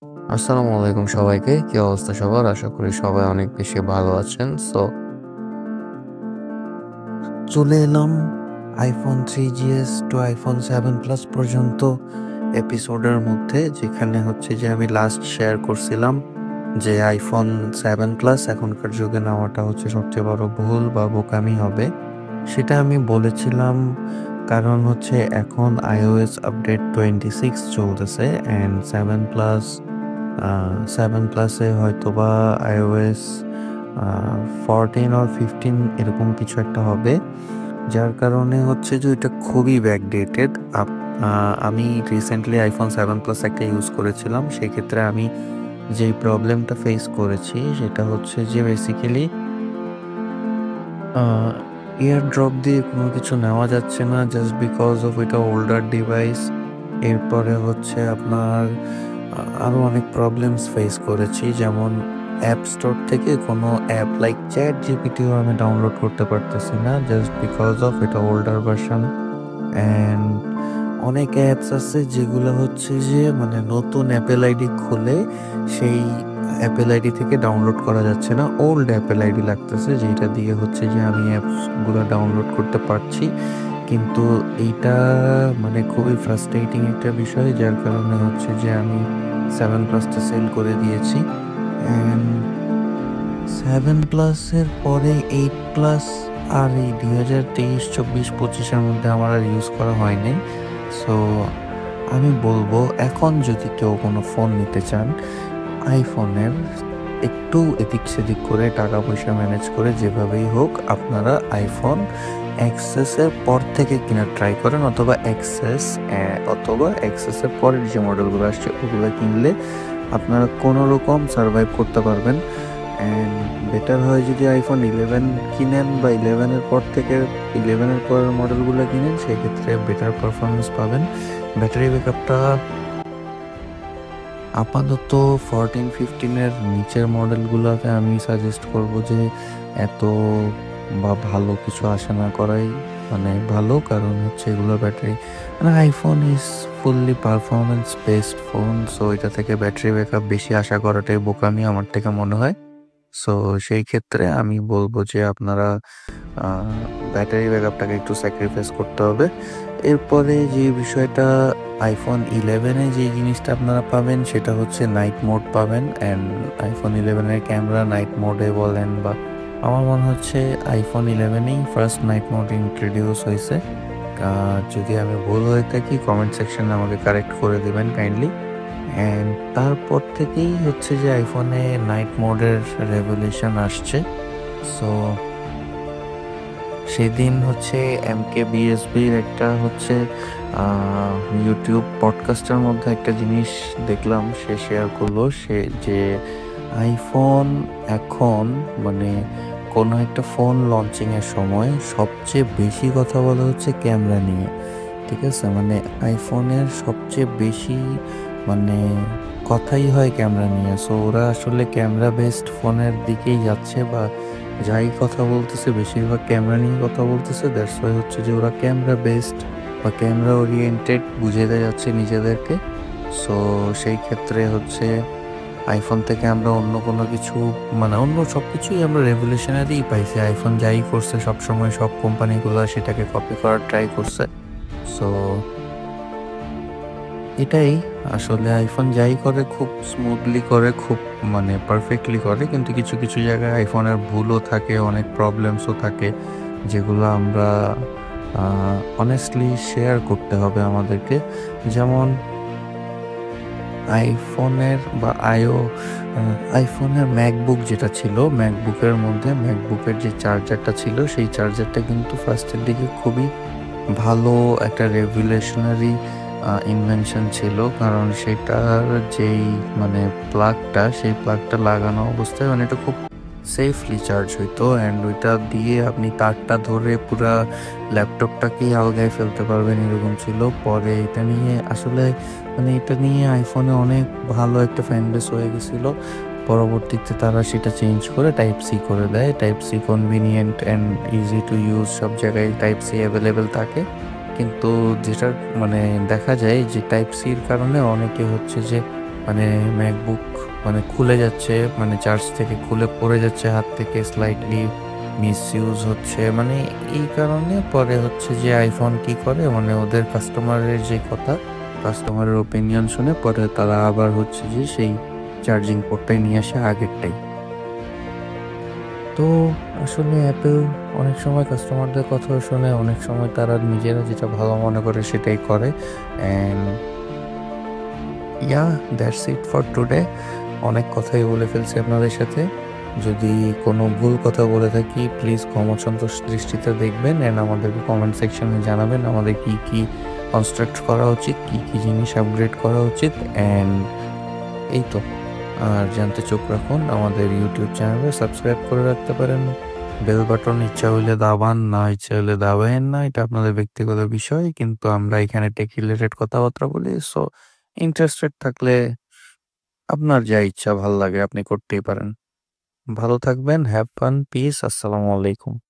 আসসালামু আলাইকুম সবাইকে। কি অবস্থা সবার? আশা করি সবাই অনেক বেশি ভালো আছেন। চলে এলাম iPhone 3GS to iPhone 7 Plus পর্যন্ত এপিসোডের মধ্যে, যেখানে হচ্ছে যে আমি লাস্ট শেয়ার করছিলাম যে iPhone 7 Plus এখনকার যুগে নেওয়াটা হচ্ছে সবচেয়ে বড় ভুল বা বোকামি হবে। সেটা আমি বলেছিলাম কারণ হচ্ছে এখন iOS আপডেট 26 চলতেছে অ্যান্ড 7 প্লাস 7 প্লাসে হয়তোবা iOS 14 or 15 এরকম কিছু একটা হবে, যার কারণে হচ্ছে যে এটা খুবই ব্যাকডেটেড। আমি রিসেন্টলি iPhone 7 প্লাস একটা ইউজ করেছিলাম। সেক্ষেত্রে আমি যেই প্রবলেমটা ফেস করেছি সেটা হচ্ছে যে বেসিক্যালি এয়ার ড্রপ দিয়ে কোনো কিছু নেওয়া যাচ্ছে না, জাস্ট বিকজ অফ এটা ওল্ডার ডিভাইস। এরপরে হচ্ছে আপনার আরও অনেক প্রবলেমস ফেস করেছি, যেমন অ্যাপ স্টোর থেকে কোনো অ্যাপ লাইক চ্যাট জিপিটিও আমি ডাউনলোড করতে পারতেছি না, জাস্ট বিকজ অফ এটা ওল্ডার ভার্সন। অ্যান্ড অনেক অ্যাপস আছে যেগুলো হচ্ছে যে মানে নতুন অ্যাপেল আইডি খুলে সেই অ্যাপেল আইডি থেকে ডাউনলোড করা যাচ্ছে না, ওল্ড অ্যাপেল আইডি লাগতেছে, যেটা দিয়ে হচ্ছে যে আমি অ্যাপসগুলো ডাউনলোড করতে পারছি। কিন্তু এইটা মানে খুবই ফ্রাস্ট্রেটিং একটা বিষয়, যার কারণে হচ্ছে যে আমি 7 প্লাসটা সেল করে দিয়েছি। অ্যান্ড 7 প্লাসের পরে 8 প্লাস আর এই 2023, 24, 25-এর মধ্যে আমার আর ইউজ করা হয়নি। সো আমি বলবো এখন যদি কেউ কোনো ফোন নিতে চান আইফোনের, একটু এদিক সেদিক করে টাকা পয়সা ম্যানেজ করে যেভাবেই হোক আপনারা আইফোন এক্সএসের পর থেকে কিনা ট্রাই করেন, অথবা এক্সএসের পরের যে মডেলগুলো আসছে ওগুলো কিনলে আপনারা কোনো রকম সার্ভাইভ করতে পারবেন। অ্যান্ড বেটার হয় যদি আইফোন 11 কিনেন বা 11-এর পর থেকে 11-এর পরের মডেলগুলো কিনেন, সেক্ষেত্রে বেটার পারফরমেন্স পাবেন। ব্যাটারি ব্যাকআপটা আপাতত 14-15-এর নিচের মডেলগুলোতে আমি সাজেস্ট করব যে এত বা ভালো কিছু আশা না করাই মানে ভালো, কারণ হচ্ছে এগুলো ব্যাটারি মানে iPhone is fully performance based phone, so এটা থেকে ব্যাটারি ব্যাকআপ বেশি আশা করাটাই বোকামি আমার থেকে মনে হয়। সো সেই ক্ষেত্রে আমি বলবো যে আপনারা ব্যাটারি ব্যাকআপটাকে একটু স্যাক্রিফাইস করতে হবে। এরপরে যে বিষয়টা, আইফোন 11-এ যে জিনিসটা আপনারা পাবেন সেটা হচ্ছে নাইট মোড পাবেন। অ্যান্ড আইফোন 11-এর ক্যামেরা নাইট মোডে বলেন বা আমার মনে হচ্ছে আইফোন 11-এই ফার্স্ট নাইট মোড ইন্ট্রোডিউস হয়েছে। যদি আমি ভুল হয়ে থাকি কমেন্ট সেকশনে আমাকে কারেক্ট করে দেবেন কাইন্ডলি। অ্যান্ড তারপর থেকেই হচ্ছে যে আইফোনে নাইট মোডের রেভলিউশন আসছে। সো সেদিন হচ্ছে MKBSBর একটা হচ্ছে ইউটিউব পডকাস্টের মধ্যে একটা জিনিস দেখলাম, সে শেয়ার করলো সে যে আইফোন এখন মানে কোনো একটা ফোন লঞ্চিংয়ের সময় সবচেয়ে বেশি কথা বলা হচ্ছে ক্যামেরা নিয়ে। ঠিক আছে, মানে আইফোনের সবচেয়ে বেশি মানে কথাই হয় ক্যামেরা নিয়ে। সো ওরা আসলে ক্যামেরা বেসড ফোনের দিকেই যাচ্ছে, বা যাই কথা বলতেছে বেশিরভাগ ক্যামেরা নিয়ে কথা বলতেছে। দ্যাটস ওয়াই হচ্ছে যে ওরা ক্যামেরা বেসড বা ক্যামেরা ওরিয়েন্টেড বুঝে দেওয়া যাচ্ছে নিজেদেরকে। সো সেই ক্ষেত্রে হচ্ছে আইফোন থেকে আমরা অন্য কোনো কিছু মানে অন্য সব কিছুই আমরা রেভলিউশনারিই পাইছি। আইফোন যাই করছে সবসময় সব কোম্পানিগুলো সেটাকে কপি করার ট্রাই করছে। সো এটাই আসলে আইফোন যাই করে খুব স্মুথলি করে, খুব মানে পারফেক্টলি করে, কিন্তু কিছু কিছু জায়গায় আইফোনের ভুলও থাকে, অনেক প্রবলেমসও থাকে, যেগুলো আমরা অনেস্টলি শেয়ার করতে হবে আমাদেরকে। যেমন আইফোনের বা আইফোনের ম্যাকবুক যেটা ছিল, ম্যাকবুকের মধ্যে ম্যাকবুকের যে চার্জারটা ছিল সেই চার্জারটা কিন্তু ফার্স্টের দিকে খুবই ভালো একটা রেভলিউশনারি ইনভেনশন ছিল, কারণ সেটার যেই মানে প্লাগটা সেই প্লাগটা লাগানো অবস্থায় মানে এটা খুব সেফলি চার্জ হইতো। অ্যান্ড ওইটা দিয়ে আপনি তারটা ধরে পুরা ল্যাপটপটাকেই আলগায় ফেলতে পারবেন এরকম ছিল। পরে এটা নিয়ে আসলে মানে এটা নিয়ে আইফোনে অনেক ভালো একটা ফ্যান বেস হয়ে গেছিল। পরবর্তীতে তারা সেটা চেঞ্জ করে টাইপ সি করে দেয়। Type C convenient and easy to use, সব জায়গায় টাইপ সি অ্যাভেলেবেল থাকে। কিন্তু যেটা মানে দেখা যায় যে টাইপ সির কারণে অনেকে হচ্ছে যে মানে MacBook মানে খুলে যাচ্ছে, মানে চার্জ থেকে খুলে পড়ে যাচ্ছে হাত থেকে, স্লাইটলি মিসইউজ হচ্ছে। মানে এই কারণে পরে হচ্ছে যে iPhone কি করে, মানে ওদের কাস্টমারের যে কথা, কাস্টমারের ওপিনিয়ন শুনে পরে তারা আবার হচ্ছে যে সেই চার্জিং পোর্টটাই নিয়ে আসে আগেরটাই। তো আসলে অ্যাপেল অনেক সময় কাস্টমারদের কথা শুনে, অনেক সময় তারা নিজেরা যেটা ভালো মনে করে সেটাই করে। And yeah, that's it for today. অনেক কথাই বলে ফেলছি আপনাদের সাথে। যদি কোনো ভুল কথা বলে থাকি প্লিজ ক্ষমাসুন্দর দৃষ্টিতে দেখবেন অ্যান্ড আমাদেরকে কমেন্ট সেকশনে জানাবেন আমাদের কি কনস্ট্রাক্ট করা উচিত, কি জিনিস আপগ্রেড করা উচিত। অ্যান্ড এই তো। আর জানতে চোখ রাখুন, আমাদের ইউটিউব চ্যানেলে সাবস্ক্রাইব করে রাখতে পারেন। বেল বাটন ইচ্ছা হইলে দাবান, না ইচ্ছা হইলে দাবায়েন না। এটা আপনাদের ব্যক্তিগত বিষয়। কিন্তু আমরা এখানে টেক রিলেটেড কথাবার্তা বলি। সো ইন্টারেস্টেড থাকলে আপনার যা ইচ্ছা ভাল লাগে আপনি করতেই পারেন। ভালো থাকবেন। Have fun. পিস। আসসালামু আলাইকুম।